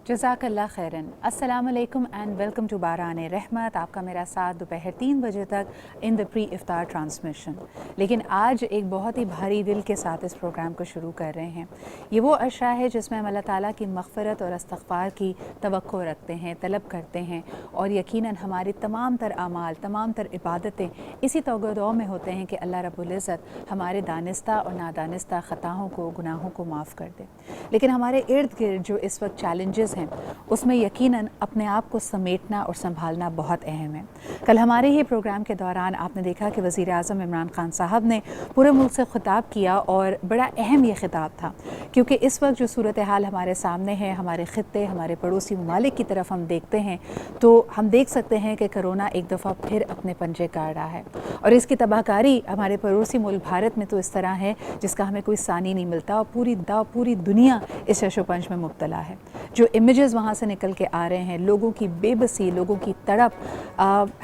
जज़ाकल्लाह खैरन। अस्सलाम वालेकुम एंड वेलकम टू बारान रहमत। आपका मेरा साथ दोपहर 3 बजे तक in the pre iftar transmission. लेकिन आज एक बहुत ही भारी दिल के साथ इस प्रोग्राम को शुरू कर रहे हैं। ये वो अशरा है जिसमें हम अल्लाह ताला की मग़फ़िरत और इस्तग़फ़ार की तवक्को रखते हैं, तलब करते हैं, और यकीनन हमारी तमाम तर आमाल, तमाम तर इबादतें इसी तौक़ुदो में होते हैं कि अल्लाह रब्बुल इज़्ज़त हमारे दानिस्ता और नादानिस्ता ख़ताओं को, गुनाहों को माफ़ कर दे। लेकिन हमारे इर्द गिर्द जो इस वक्त चैलेंजेस हैं उसमें यकीनन अपने आप को समेटना और संभालना बहुत अहम है। कल हमारे ही प्रोग्राम के दौरान आपने देखा कि वज़ीर आज़म इमरान खान साहब ने पूरे मुल्क से ख़िताब किया, और बड़ा अहम ये ख़िताब था क्योंकि इस वक्त जो सूरत हाल हमारे सामने है, हमारे ख़ित्ते, हमारे पड़ोसी ममालिक की तरफ हम देखते हैं तो हम देख सकते हैं कि कोरोना एक दफ़ा फिर अपने पंजे काट रहा है, और इसकी तबाहकारी हमारे पड़ोसी मुल्क भारत में तो इस तरह है जिसका हमें कोई सानी नहीं मिलता, और पूरी दुनिया इस शशोपंज में मुब्तला है। जो इमेजेस वहाँ से निकल के आ रहे हैं, लोगों की बेबसी, लोगों की तड़प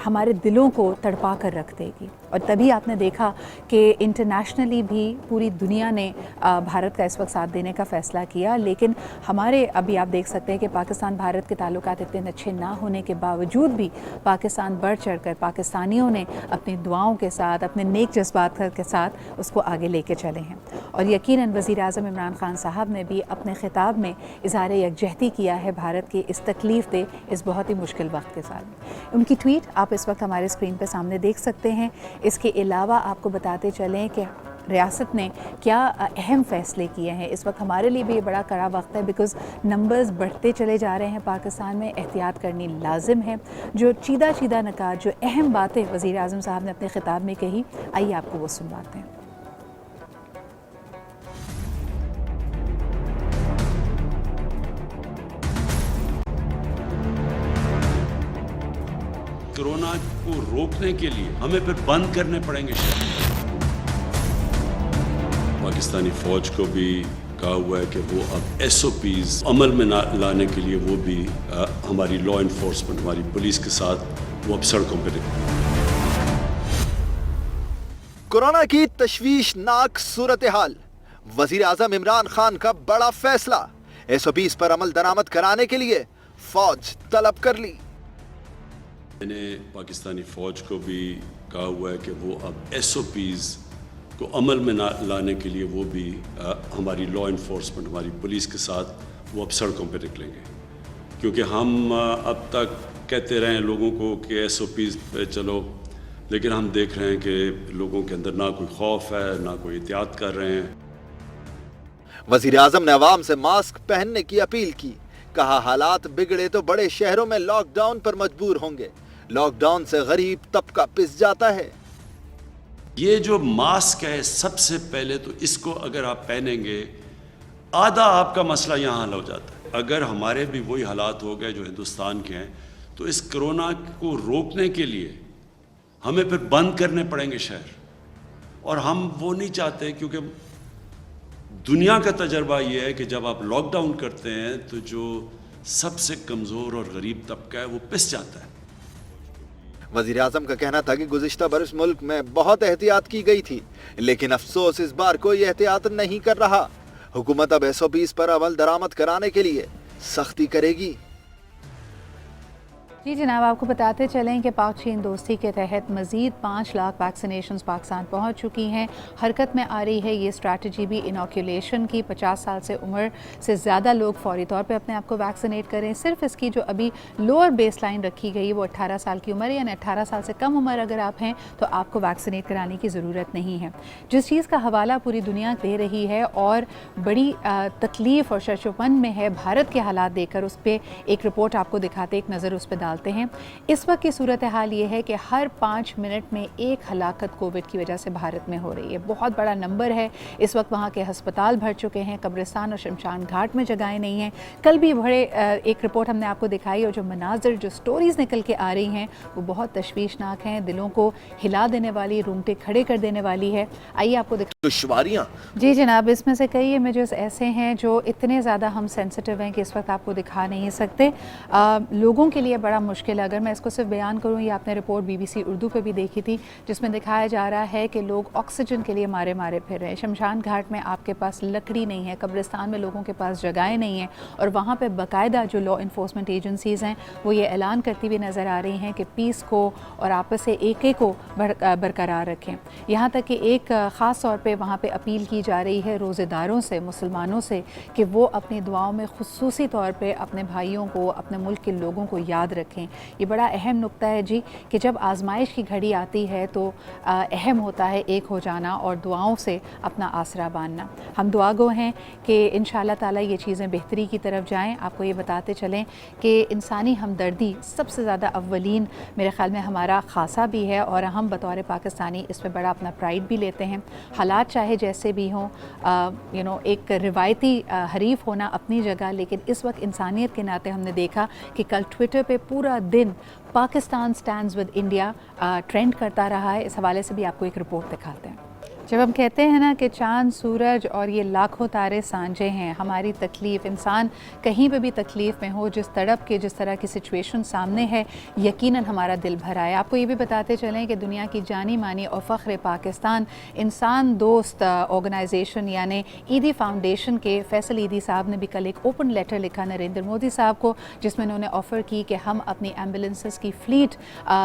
हमारे दिलों को तड़पा कर रख देगी। और तभी आपने देखा कि इंटरनेशनली भी पूरी दुनिया ने भारत का इस वक्त साथ देने का फ़ैसला किया। लेकिन हमारे अभी आप देख सकते हैं कि पाकिस्तान भारत के ताल्लुकात इतने अच्छे ना होने के बावजूद भी पाकिस्तान बढ़ चढ़ कर पाकिस्तानियों ने अपनी दुआओं के साथ, अपने नेक जज्बात के साथ उसको आगे लेके चले हैं। और यकीनन वज़ीर आज़म इमरान खान साहब ने भी अपने ख़िताब में इज़हार यकजहती किया है भारत के इस तकलीफ़ दे, इस बहुत ही मुश्किल वक्त के साथ। उनकी ट्वीट आप इस वक्त हमारे स्क्रीन पर सामने देख सकते हैं। इसके अलावा आपको बताते चलें कि रियासत ने क्या अहम फ़ैसले किए हैं। इस वक्त हमारे लिए भी ये बड़ा कड़ा वक्त है, बिकॉज़ नंबर्स बढ़ते चले जा रहे हैं पाकिस्तान में। एहतियात करनी लाजिम है। जो चीदा नकात, जो अहम बातें वज़ीर आज़म साहब ने अपने ख़िताब में कही, आइए आपको वो सुनवाते हैं। कोरोना को रोकने के लिए हमें फिर बंद करने पड़ेंगे शहर। पाकिस्तानी फौज को भी कहा हुआ है कि वो अब SOPs अमल में लाने के लिए वो भी हमारी लॉ इन्फोर्समेंट, हमारी पुलिस के साथ वो अब सड़कों पर कोरोना की तशवीशनाक सूरत हाल, वजीर आजम इमरान खान का बड़ा फैसला, SOPs पर अमल दरामद कराने के लिए फौज तलब कर ली। मैंने पाकिस्तानी फ़ौज को भी कहा हुआ है कि वो अब SOPs को अमल में लाने के लिए वो भी हमारी लॉ इन्फोर्समेंट, हमारी पुलिस के साथ वो अब सड़कों पर निकलेंगे। क्योंकि हम अब तक कहते रहे हैं लोगों को कि SOPs पे चलो, लेकिन हम देख रहे हैं कि लोगों के अंदर ना कोई खौफ है, ना कोई एहतियात कर रहे हैं। वजीर आजम ने अवाम से मास्क पहनने की अपील की। कहा हालात बिगड़े तो बड़े शहरों में लॉकडाउन पर मजबूर होंगे। लॉकडाउन से गरीब तबका पिस जाता है। ये जो मास्क है, सबसे पहले तो इसको अगर आप पहनेंगे, आधा आपका मसला यहाँ हल हो जाता है। अगर हमारे भी वही हालात हो गए जो हिंदुस्तान के हैं, तो इस कोरोना को रोकने के लिए हमें फिर बंद करने पड़ेंगे शहर, और हम वो नहीं चाहते। क्योंकि दुनिया का तजर्बा ये है कि जब आप लॉकडाउन करते हैं तो जो सबसे कमज़ोर और गरीब तबका है वो पिस जाता है। वजीर आजम का कहना था कि गुज़िश्ता बरस मुल्क में बहुत एहतियात की गई थी, लेकिन अफसोस इस बार कोई एहतियात नहीं कर रहा। हुकूमत अब SOPs पर अमल दरामद कराने के लिए सख्ती करेगी। जी जनाब, आपको बताते चलें कि पाक चीन दोस्ती के तहत मज़ीद 5 लाख वैक्सीनेशंस पाकिस्तान पहुंच चुकी हैं। हरकत में आ रही है ये स्ट्रैटेजी भी इनोकुलेशन की। 50 साल से उम्र से ज़्यादा लोग फौरी तौर पे अपने आप को वैक्सीनेट करें। सिर्फ इसकी जो अभी लोअर बेस लाइन रखी गई है वो 18 साल की उम्र है, यानी 18 साल से कम उम्र अगर आप हैं तो आपको वैक्सीनेट कराने की ज़रूरत नहीं है। जिस चीज़ का हवाला पूरी दुनिया दे रही है और बड़ी तकलीफ़ और शशोपन में है भारत के हालात देखकर, उस पर एक रिपोर्ट आपको दिखाते, एक नज़र उस पर डालते हैं। इस वक्त की सूरत हाल ये है कि हर 5 मिनट में एक हलाकत कोविड की वजह से भारत में हो रही है। बहुत बड़ा नंबर है। इस वक्त वहाँ के अस्पताल भर चुके हैं, कब्रिस्तान और शमशान घाट में जगहें नहीं हैं। कल भी बड़े एक रिपोर्ट हमने आपको दिखाई, और जो मनाजिर, जो स्टोरीज़ निकल के आ रही हैं वो बहुत तशवीशनाक हैं, दिलों को हिला देने वाली, रूंगटे खड़े कर देने वाली है। आइए आपको दुश्वारियाँ। जी जनाब, इसमें से कई इमेजेस ऐसे हैं जो इतने ज़्यादा हम सेंसिटिव हैं कि इस वक्त आपको दिखा नहीं सकते। लोगों के लिए बड़ा مشکل ہے. اگر میں اس کو صرف بیان کروں, یہ آپ نے رپورٹ BBC اردو پہ بھی دیکھی تھی جس میں دکھایا جا رہا ہے کہ لوگ آکسیجن کے لیے مارے پھر رہے ہیں. شمشان گھاٹ میں آپ کے پاس لکڑی نہیں ہے, قبرستان میں لوگوں کے پاس جگہیں نہیں ہیں, اور وہاں پہ باقاعدہ جو لا انفورسمنٹ ایجنسیز ہیں وہ یہ اعلان کرتی ہوئی نظر آ رہی ہیں کہ پیس کو اور آپس سے ایک کو برقرار رکھیں. یہاں تک کہ ایک خاص طور پہ وہاں پہ اپیل کی جا رہی ہے روزے داروں سے, مسلمانوں سے, کہ وہ اپنی دعاؤں میں خصوصی طور پہ اپنے بھائیوں کو, اپنے ملک کے لوگوں کو یاد رکھیں. یہ بڑا اہم نقطہ ہے جی, کہ جب آزمائش کی گھڑی آتی ہے تو اہم ہوتا ہے ایک ہو جانا اور دعاؤں سے اپنا آسرا باندھنا. ہم دعا گو ہیں کہ انشاءاللہ تعالیٰ یہ چیزیں بہتری کی طرف جائیں. آپ کو یہ بتاتے چلیں کہ انسانی ہمدردی سب سے زیادہ اولین میرے خیال میں ہمارا خاصہ بھی ہے, اور ہم بطور پاکستانی اس میں بڑا اپنا پرائیڈ بھی لیتے ہیں. حالات چاہے جیسے بھی ہوں, ایک روایتی حریف ہونا اپنی جگہ, لیکن اس وقت انسانیت کے ناطے ہم نے دیکھا کہ کل ٹویٹر پہ پورا دن Pakistan stands with India trend کرتا رہا ہے. اس حوالے سے بھی آپ کو ایک رپورٹ دکھاتے ہیں. جب ہم کہتے ہیں نا کہ چاند, سورج اور یہ لاکھوں تارے سانجے ہیں, ہماری تکلیف, انسان کہیں پہ بھی تکلیف میں ہو, جس تڑپ کے جس طرح کی سچویشن سامنے ہے, یقیناً ہمارا دل بھرا ہے. آپ کو یہ بھی بتاتے چلیں کہ دنیا کی جانی مانی اور فخر پاکستان انسان دوست آرگنائزیشن یعنی ایدی فاؤنڈیشن کے فیصل ایدی صاحب نے بھی کل ایک اوپن لیٹر لکھا نریندر مودی صاحب کو, جس میں انہوں نے آفر کی کہ ہم اپنی ایمبولینسز کی فلیٹ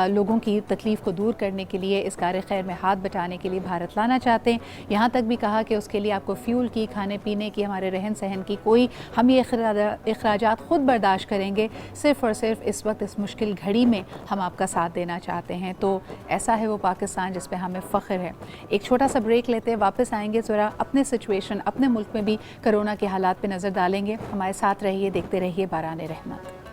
لوگوں کی تکلیف کو دور کرنے کے لیے, اس کار خیر میں ہاتھ بٹانے کے لیے بھارت لانا چاہتے ہیں. یہاں تک بھی کہا کہ اس کے لیے آپ کو فیول کی, کھانے پینے کی, ہمارے رہن سہن کی کوئی, ہم یہ اخراجات خود برداشت کریں گے, صرف اور صرف اس وقت اس مشکل گھڑی میں ہم آپ کا ساتھ دینا چاہتے ہیں. تو ایسا ہے وہ پاکستان جس پہ ہمیں فخر ہے. ایک چھوٹا سا بریک لیتے ہیں, واپس آئیں گے, ذرا اپنے سچویشن, اپنے ملک میں بھی کرونا کے حالات پہ نظر ڈالیں گے. ہمارے ساتھ رہیے, دیکھتے رہیے باران رحمت.